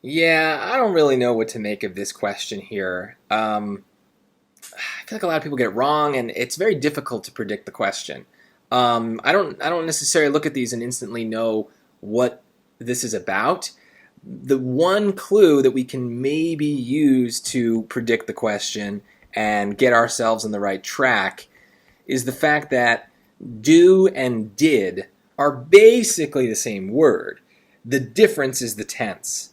Yeah, I don't really know what to make of this question here. I feel like a lot of people get it wrong, and it's very difficult to predict the question. I don't necessarily look at these and instantly know what this is about. The one clue that we can maybe use to predict the question and get ourselves on the right track is the fact that do and did are basically the same word. The difference is the tense.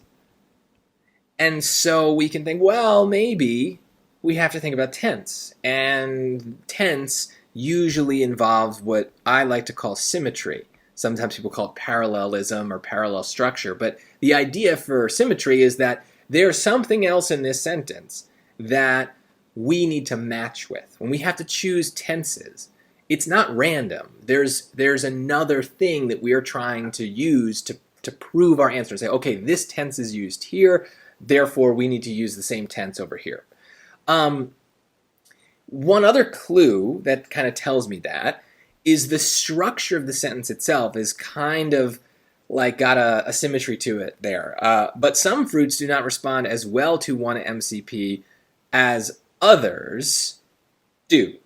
And so we can think, well, maybe we have to think about tense. And tense usually involves what I like to call symmetry. Sometimes people call it parallelism or parallel structure. But the idea for symmetry is that there's something else in this sentence that we need to match with. When we have to choose tenses, it's not random. There's another thing that we are trying to use to prove our answer. Say, okay, this tense is used here, therefore we need to use the same tense over here. One other clue that kind of tells me that is the structure of the sentence itself is kind of like got a symmetry to it there. But some fruits do not respond as well to one MCP as others do.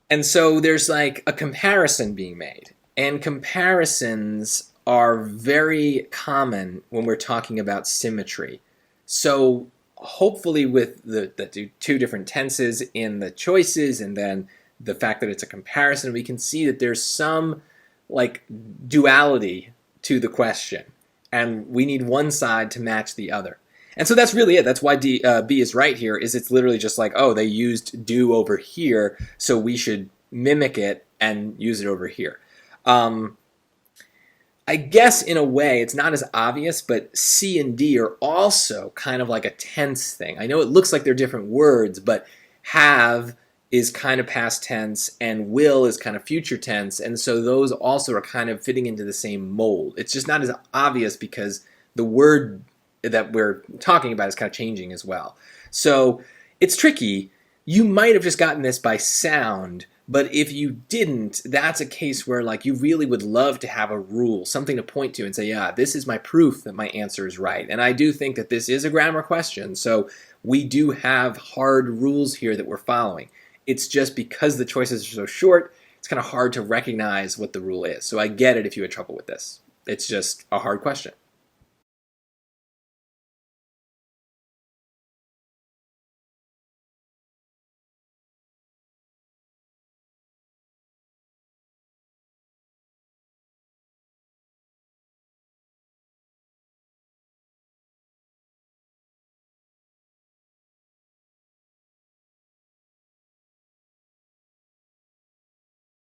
And so there's like a comparison being made. And comparisons are very common when we're talking about symmetry. So hopefully with the two different tenses in the choices and then the fact that it's a comparison, we can see that there's some like duality to the question. And we need one side to match the other. And so that's really it. That's why B is right here, is it's literally just like, oh, they used do over here, so we should mimic it and use it over here. I guess in a way it's not as obvious, but C and D are also kind of like a tense thing. I know it looks like they're different words, but have is kind of past tense and will is kind of future tense, and so those also are kind of fitting into the same mold. It's just not as obvious because the word that we're talking about is kind of changing as well. So it's tricky. You might have just gotten this by sound, but if you didn't, that's a case where like you really would love to have a rule, something to point to and say, yeah, this is my proof that my answer is right. And I do think that this is a grammar question, so we do have hard rules here that we're following. It's just because the choices are so short, it's kind of hard to recognize what the rule is. So I get it if you had trouble with this. It's just a hard question.